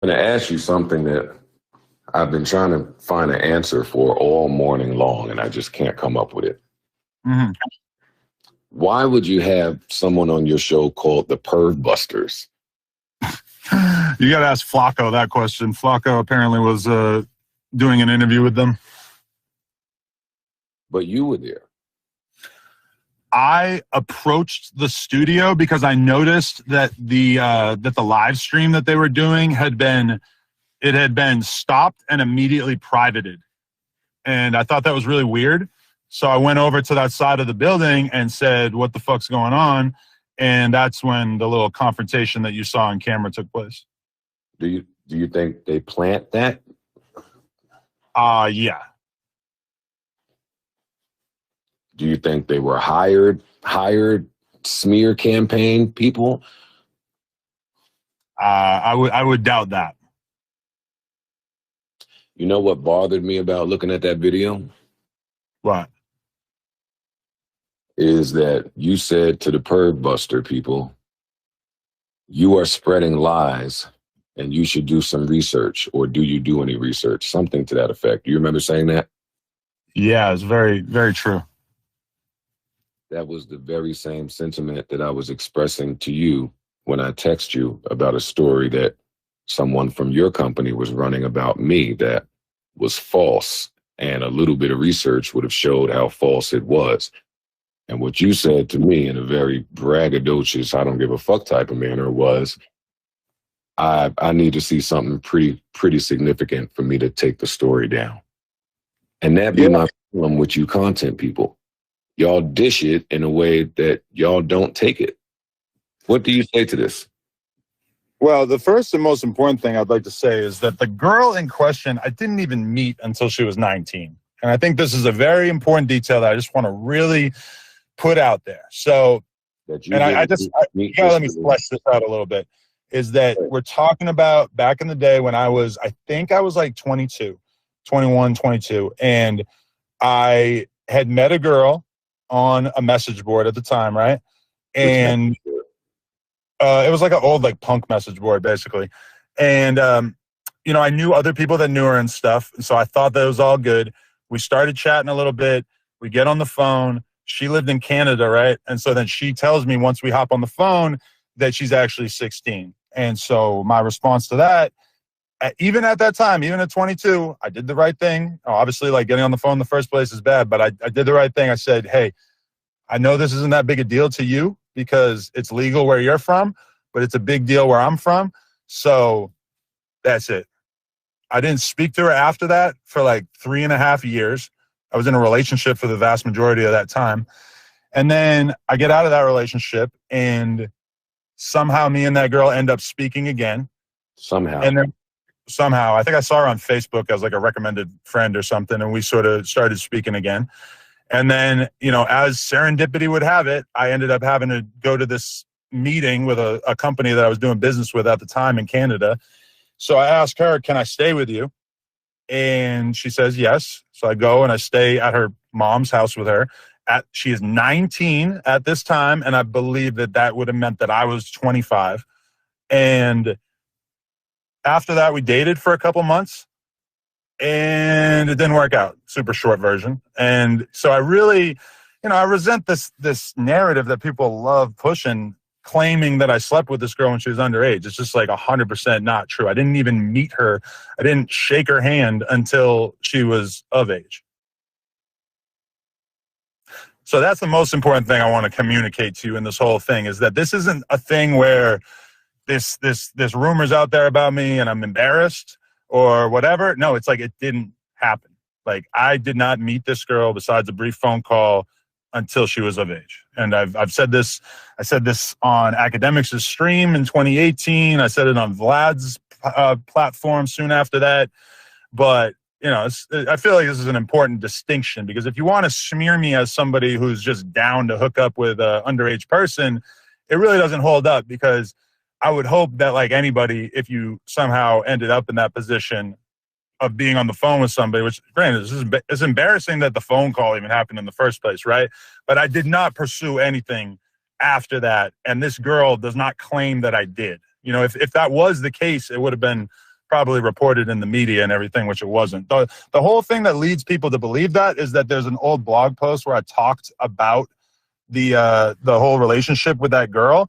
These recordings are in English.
I'm going to ask you something that I've been trying to find an answer for all morning long, and I just can't come up with it. Mm-hmm. Why would you have someone on your show called the Perv Busters? You got to ask Flacco that question. Flacco apparently was doing an interview with them. But you were there. I approached the studio because I noticed that the live stream that they were doing had been stopped and immediately privated. And I thought that was really weird. So I went over to that side of the building and said, what the fuck's going on? And that's when the little confrontation that you saw on camera took place. Do you think they plant that? Yeah. Do you think they were hired smear campaign people? I would doubt that. You know what bothered me about looking at that video? What? Is that you said to the Perv Buster people, you are spreading lies and you should do some research, or do you do any research? Something to that effect. Do you remember saying that? Yeah, it's very, very true. That was the very same sentiment that I was expressing to you when I text you about a story that someone from your company was running about me that was false, and a little bit of research would have showed how false it was. And what you said to me in a very braggadocious, I don't give a fuck type of manner was, I need to see something pretty significant for me to take the story down. And that be my problem with you content people. Y'all dish it in a way that y'all don't take it. What do you say to this? Well, the first and most important thing I'd like to say is that the girl in question, I didn't even meet until she was 19. And I think this is a very important detail that I just want to really put out there. So, you gotta let me flesh this out a little bit, is that we're talking about back in the day when I think I was like 22, 21, 22. And I had met a girl on a message board at the time, right? And it was like an old like punk message board, basically. And, I knew other people that knew her and stuff. And so I thought that it was all good. We started chatting a little bit. We get on the phone. She lived in Canada, right? And so then she tells me once we hop on the phone that she's actually 16. And so my response to that, even at that time, even at 22, I did the right thing. Obviously, like getting on the phone in the first place is bad, but I did the right thing. I said, hey, I know this isn't that big a deal to you because it's legal where you're from, but it's a big deal where I'm from. So that's it. I didn't speak to her after that for like 3.5 years. I was in a relationship for the vast majority of that time. And then I get out of that relationship and somehow me and that girl end up speaking again. Somehow. And then I think I saw her on Facebook as like a recommended friend or something. And we sort of started speaking again. And then, as serendipity would have it, I ended up having to go to this meeting with a company that I was doing business with at the time in Canada. So I asked her, can I stay with you? And she says, yes. So I go and I stay at her mom's house with her. She is 19 at this time. And I believe that would have meant that I was 25. And after that, we dated for a couple months. And it didn't work out. Super short version. And so I really, I resent this narrative that people love pushing, claiming that I slept with this girl when she was underage. It's just like 100% not true. I didn't even meet her. I didn't shake her hand until she was of age. So that's the most important thing I want to communicate to you in this whole thing, is that this isn't a thing where this rumor's out there about me and I'm embarrassed or whatever. No, it's like it didn't happen. Like I did not meet this girl besides a brief phone call until she was of age. And I've said this. I said this on Academics' stream in 2018. I said it on Vlad's platform soon after that. But I feel like this is an important distinction, because if you want to smear me as somebody who's just down to hook up with an underage person, it really doesn't hold up, because I would hope that, like anybody, if you somehow ended up in that position of being on the phone with somebody, which granted, it's embarrassing that the phone call even happened in the first place, right? But I did not pursue anything after that. And this girl does not claim that I did. You know, if that was the case, it would have been probably reported in the media and everything, which it wasn't. The whole thing that leads people to believe that is that there's an old blog post where I talked about the whole relationship with that girl,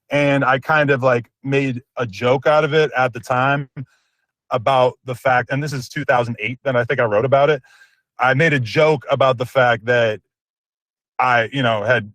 and I kind of like made a joke out of it at the time about the fact, and this is 2008 that I think I wrote about it. I made a joke about the fact that I, had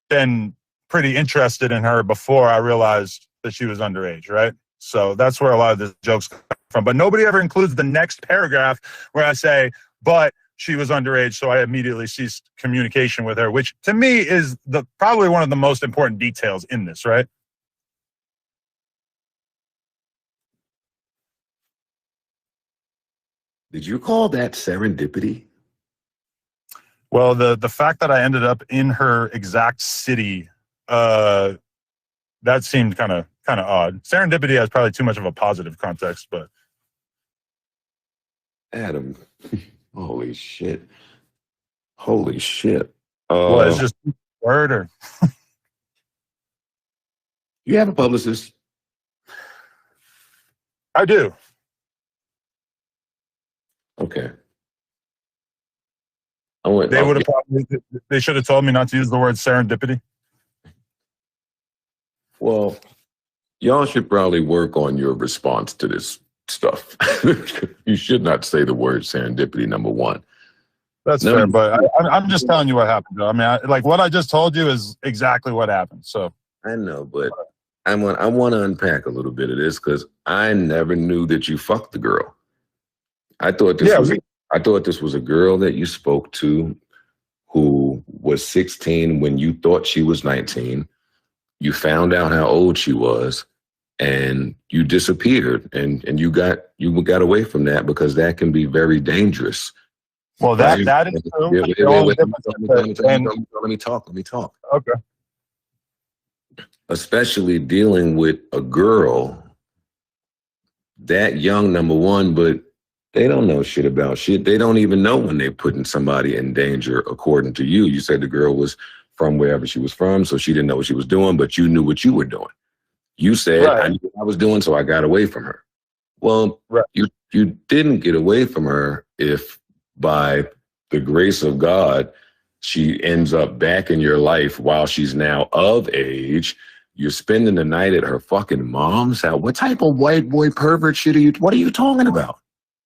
been pretty interested in her before I realized that she was underage, right? So that's where a lot of the jokes come from. But nobody ever includes the next paragraph where I say, but she was underage, so I immediately ceased communication with her, which to me is probably one of the most important details in this, right? Did you call that serendipity? Well, the fact that I ended up in her exact city, that seemed kind of odd. Serendipity has probably too much of a positive context, but Adam, holy shit. well, it's just a word or You have a publicist? I do. Okay. They should have told me not to use the word serendipity. Well, y'all should probably work on your response to this stuff. You should not say the word serendipity, number one. That's fair, but I'm just telling you what happened, Joe. I mean, what I just told you is exactly what happened. So I know, but I want to unpack a little bit of this because I never knew that you fucked the girl. I thought this was a girl that you spoke to who was 16 when you thought she was 19. You found out how old she was, and you disappeared, and you got away from that because that can be very dangerous. Well, that is true. Let me talk. Okay. Especially dealing with a girl that young, number one, but they don't know shit about shit. They don't even know when they're putting somebody in danger, according to you. You said the girl was from wherever she was from, so she didn't know what she was doing, but you knew what you were doing. You said, right. I knew what I was doing, so I got away from her. Well, right. You didn't get away from her if by the grace of God, she ends up back in your life while she's now of age. You're spending the night at her fucking mom's house. What type of white boy pervert shit what are you talking about?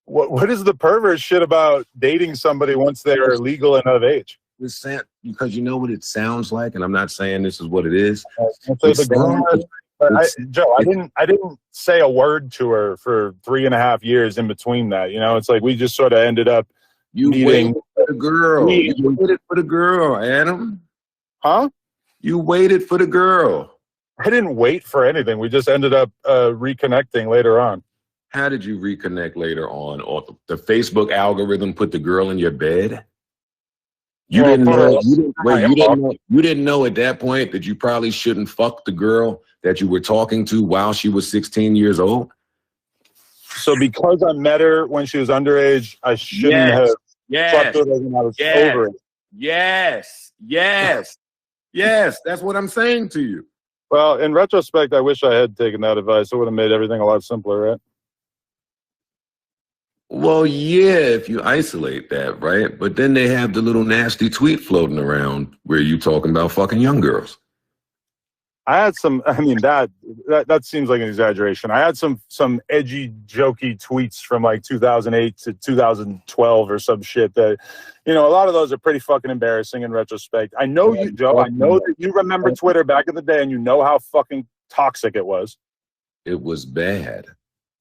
What is the pervert shit about dating somebody once they are legal and of age? Because you know what it sounds like, and I'm not saying this is what it is. Joe, I didn't say a word to her for 3.5 years in between that. It's like we just sort of ended up waited for the girl. You waited for the girl, Adam. Huh? You waited for the girl. I didn't wait for anything. We just ended up reconnecting later on. How did you reconnect later on? Or the Facebook algorithm put the girl in your bed? You didn't know at that point that you probably shouldn't fuck the girl that you were talking to while she was 16 years old? So because I met her when she was underage, I shouldn't have fucked her when I was over it. Yes, that's what I'm saying to you. Well, in retrospect, I wish I had taken that advice. It would have made everything a lot simpler, right? Well, yeah, if you isolate that, right? But then they have the little nasty tweet floating around where you talking about fucking young girls. I had that seems like an exaggeration. I had some edgy, jokey tweets from like 2008 to 2012 or some shit that, a lot of those are pretty fucking embarrassing in retrospect. I know you, Joe. I know that you remember Twitter back in the day and you know how fucking toxic it was. It was bad,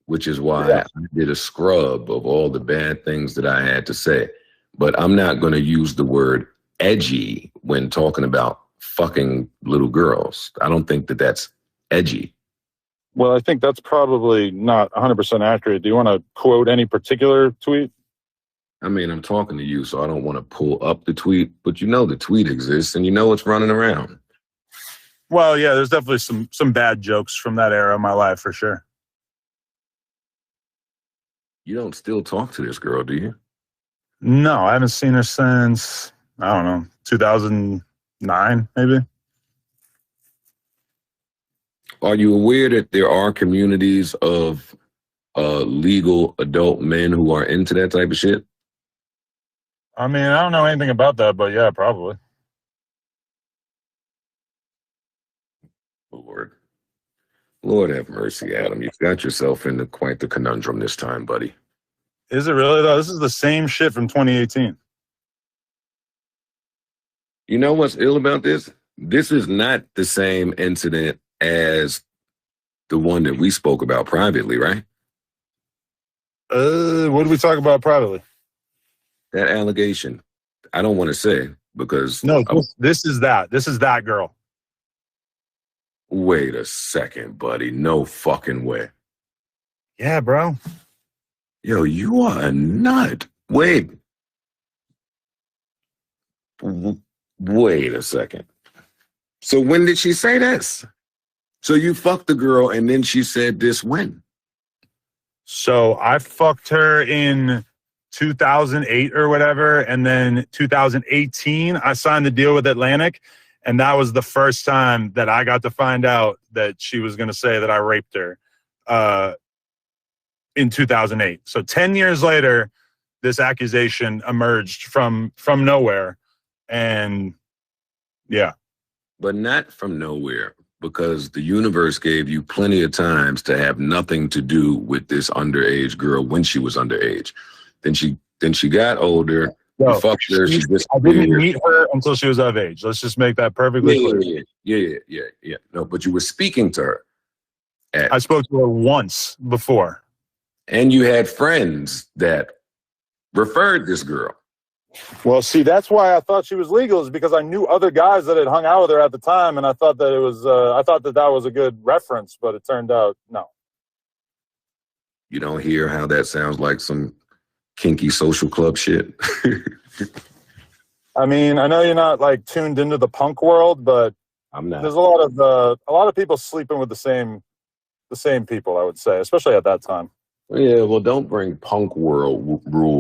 which is why I did a scrub of all the bad things that I had to say. But I'm not going to use the word edgy when talking about fucking little girls. I don't think that that's edgy. Well, I think that's probably not 100% accurate. Do you want to quote any particular tweet? I mean, I'm talking to you, so I don't want to pull up the tweet, but the tweet exists and it's running around. Well, yeah, there's definitely some bad jokes from that era of my life for sure. You don't still talk to this girl, do you? No, I haven't seen her since, I don't know, 2009, maybe. Are you aware that there are communities of legal adult men who are into that type of shit? I mean, I don't know anything about that, but yeah, probably. Lord. Lord have mercy, Adam. You've got yourself into quite the conundrum this time, buddy. Is it really, though? This is the same shit from 2018. You know what's ill about this? This is not the same incident as the one that we spoke about privately, right? What did we talk about privately? That allegation. I don't want to say because No, this is that. This is that girl. Wait a second, buddy. No fucking way. Yeah, bro. Yo, you are a nut. Wait. Wait a second. So when did she say this? So you fucked the girl and then she said this when? So I fucked her in 2008 or whatever. And then 2018, I signed the deal with Atlantic. And that was the first time that I got to find out that she was going to say that I raped her in 2008. So 10 years later, this accusation emerged from nowhere. And yeah. But not from nowhere, because the universe gave you plenty of times to have nothing to do with this underage girl when she was underage. Then she got older. No, you fucked her. She I didn't meet her until she was of age. Let's just make that perfectly clear. Yeah. No, but you were speaking to her. I spoke to her once before. And you had friends that referred this girl. Well, see, that's why I thought she was legal, is because I knew other guys that had hung out with her at the time, and I thought that it was, I thought that was a good reference, but it turned out no. You don't hear how that sounds like some kinky social club shit? I mean, I know you're not like tuned into the punk world, but I'm not. There's a lot of people sleeping with the same people, I would say, especially at that time. Yeah, well, don't bring punk world rules